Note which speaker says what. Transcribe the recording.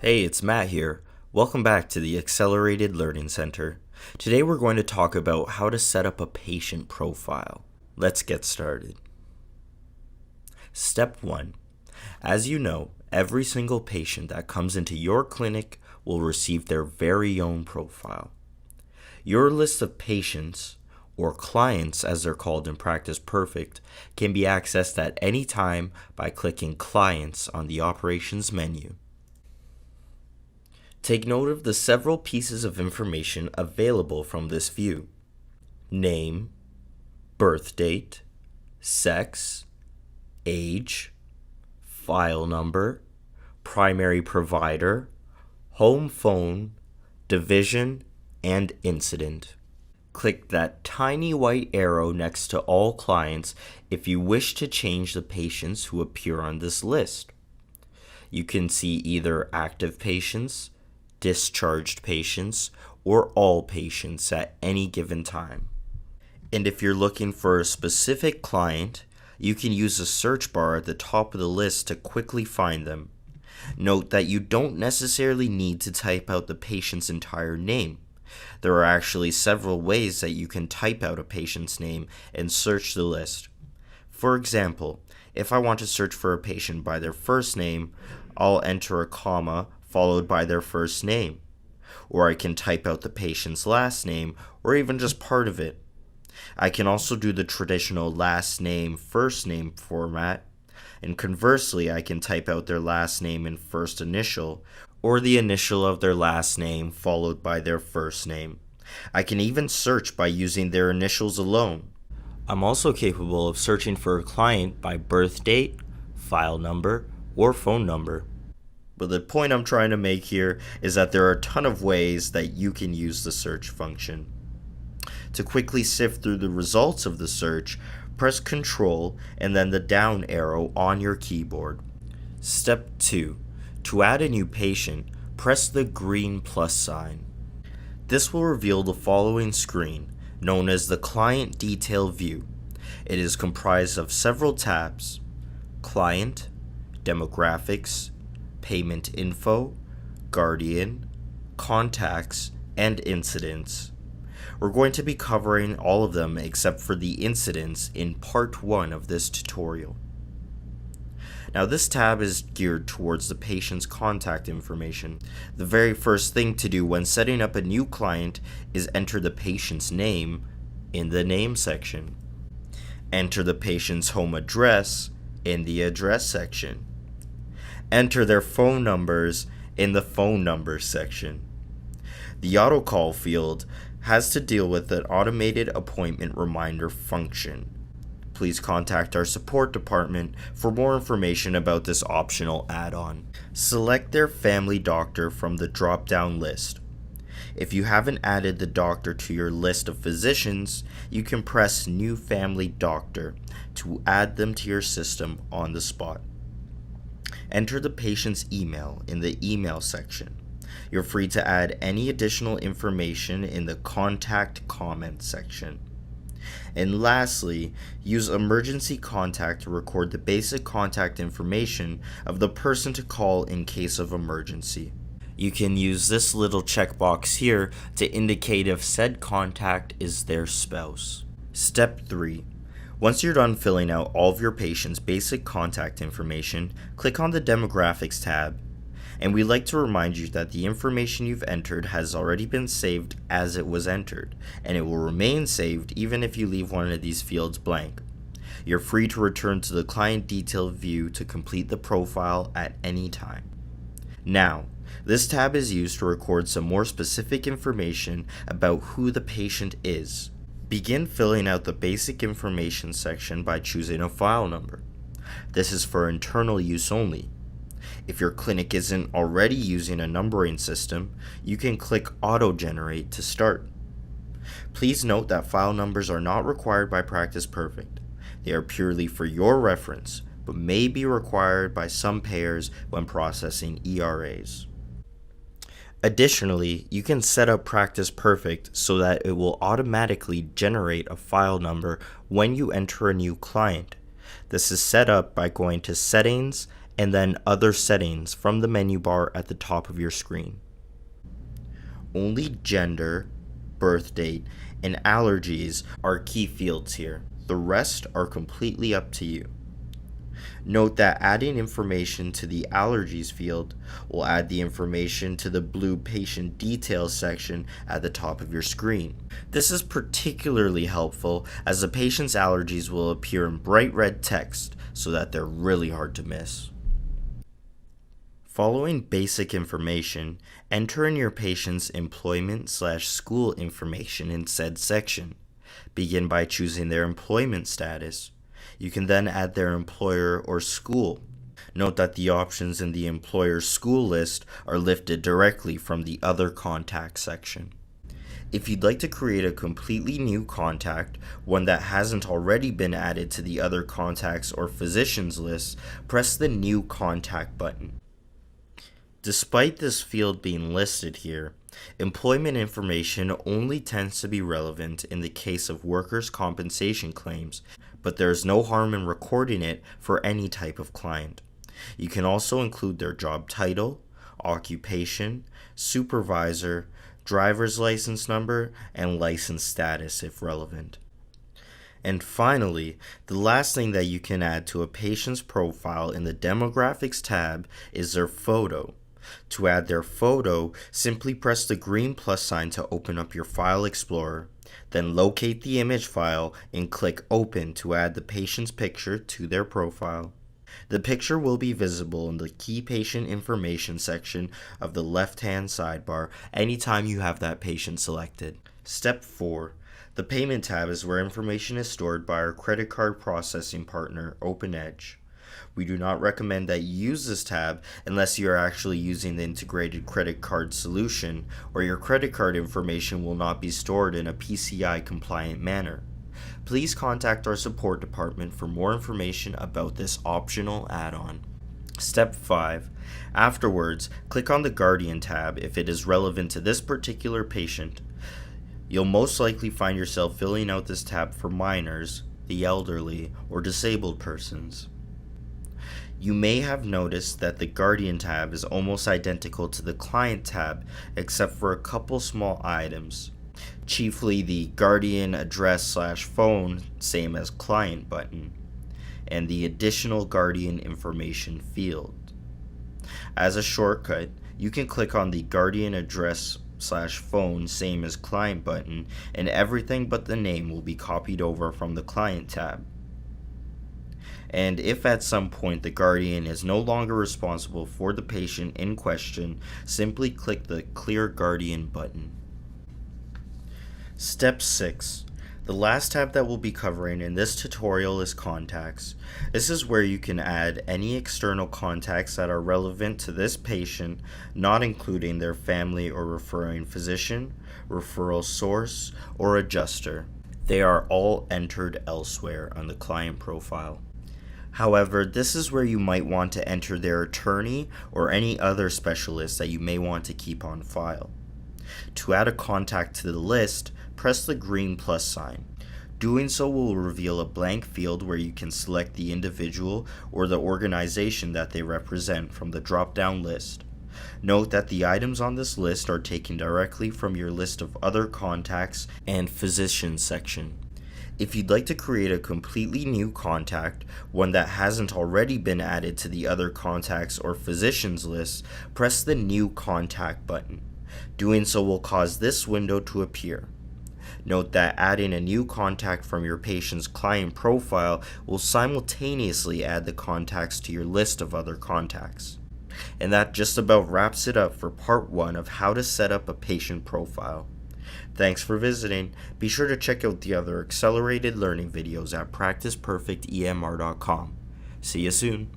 Speaker 1: Hey, it's Matt here. Welcome back to the Accelerated Learning Center. Today we're going to talk about how to set up a patient profile. Let's get started. Step 1. As you know, every single patient that comes into your clinic will receive their very own profile. Your list of patients, or clients as they're called in Practice Perfect, can be accessed at any time by clicking Clients on the Operations menu. Take note of the several pieces of information available from this view: name, birth date, sex, age, file number, primary provider, home phone, division, and incident. Click that tiny white arrow next to all clients if you wish to change the patients who appear on this list. You can see either active patients, discharged patients, or all patients at any given time. And if you're looking for a specific client, you can use the search bar at the top of the list to quickly find them. Note that you don't necessarily need to type out the patient's entire name. There are actually several ways that you can type out a patient's name and search the list. For example, if I want to search for a patient by their first name, I'll enter a comma followed by their first name. Or I can type out the patient's last name, or even just part of it. I can also do the traditional last name, first name format, and conversely, I can type out their last name and first initial, or the initial of their last name followed by their first name. I can even search by using their initials alone. I'm also capable of searching for a client by birth date, file number, or phone number. But the point I'm trying to make here is that there are a ton of ways that you can use the search function. To quickly sift through the results of the search, press Ctrl and then the down arrow on your keyboard. Step 2. To add a new patient, press the green plus sign. This will reveal the following screen, known as the Client Detail View. It is comprised of several tabs: Client, Demographics, Payment Info, Guardian, Contacts, and Incidents. We're going to be covering all of them except for the incidents in part 1 of this tutorial. Now this tab is geared towards the patient's contact information. The very first thing to do when setting up a new client is enter the patient's name in the name section. Enter the patient's home address in the address section. Enter their phone numbers in the phone numbers section. The AutoCall field has to deal with an automated appointment reminder function. Please contact our support department for more information about this optional add-on. Select their family doctor from the drop-down list. If you haven't added the doctor to your list of physicians, you can press New Family Doctor to add them to your system on the spot. Enter the patient's email in the email section. You're free to add any additional information in the contact comment section. And lastly, use emergency contact to record the basic contact information of the person to call in case of emergency. You can use this little checkbox here to indicate if said contact is their spouse. Step 3. Once you're done filling out all of your patient's basic contact information, click on the Demographics tab. And we'd like to remind you that the information you've entered has already been saved as it was entered, and it will remain saved even if you leave one of these fields blank. You're free to return to the Client Detail view to complete the profile at any time. Now, this tab is used to record some more specific information about who the patient is. Begin filling out the basic information section by choosing a file number. This is for internal use only. If your clinic isn't already using a numbering system, you can click Auto-Generate to start. Please note that file numbers are not required by Practice Perfect. They are purely for your reference, but may be required by some payers when processing ERAs. Additionally, you can set up Practice Perfect so that it will automatically generate a file number when you enter a new client. This is set up by going to Settings and then Other Settings from the menu bar at the top of your screen. Only gender, birth date, and allergies are key fields here. The rest are completely up to you. Note that adding information to the allergies field will add the information to the blue patient details section at the top of your screen. This is particularly helpful as the patient's allergies will appear in bright red text so that they're really hard to miss. Following basic information, enter in your patient's employment/school information in said section. Begin by choosing their employment status. You can then add their employer or school. Note that the options in the employer school list are lifted directly from the Other Contacts section. If you'd like to create a completely new contact, one that hasn't already been added to the Other Contacts or Physicians list, press the New Contact button. Despite this field being listed here, employment information only tends to be relevant in the case of workers' compensation claims, but there is no harm in recording it for any type of client. You can also include their job title, occupation, supervisor, driver's license number, and license status if relevant. And finally, the last thing that you can add to a patient's profile in the Demographics tab is their photo. To add their photo, simply press the green plus sign to open up your File Explorer, then locate the image file and click Open to add the patient's picture to their profile. The picture will be visible in the Key Patient Information section of the left-hand sidebar anytime you have that patient selected. Step 4. The Payment tab is where information is stored by our credit card processing partner, OpenEdge. We do not recommend that you use this tab unless you are actually using the integrated credit card solution, or your credit card information will not be stored in a PCI compliant manner. Please contact our support department for more information about this optional add-on. Step 5. Afterwards, click on the Guardian tab if it is relevant to this particular patient. You'll most likely find yourself filling out this tab for minors, the elderly, or disabled persons. You may have noticed that the Guardian tab is almost identical to the Client tab except for a couple small items, chiefly the Guardian address/phone, same as Client button, and the additional Guardian information field. As a shortcut, you can click on the Guardian address/phone, same as Client button, and everything but the name will be copied over from the Client tab. And if at some point the Guardian is no longer responsible for the patient in question, simply click the Clear Guardian button. Step 6. The last tab that we'll be covering in this tutorial is Contacts. This is where you can add any external contacts that are relevant to this patient, not including their family or referring physician, referral source, or adjuster. They are all entered elsewhere on the client profile. However, this is where you might want to enter their attorney or any other specialist that you may want to keep on file. To add a contact to the list, press the green plus sign. Doing so will reveal a blank field where you can select the individual or the organization that they represent from the drop-down list. Note that the items on this list are taken directly from your list of other contacts and physicians section. If you'd like to create a completely new contact, one that hasn't already been added to the Other Contacts or Physicians list, press the New Contact button. Doing so will cause this window to appear. Note that adding a new contact from your patient's client profile will simultaneously add the contacts to your list of other contacts. And that just about wraps it up for part 1 of how to set up a patient profile. Thanks for visiting. Be sure to check out the other accelerated learning videos at practiceperfectemr.com. See you soon.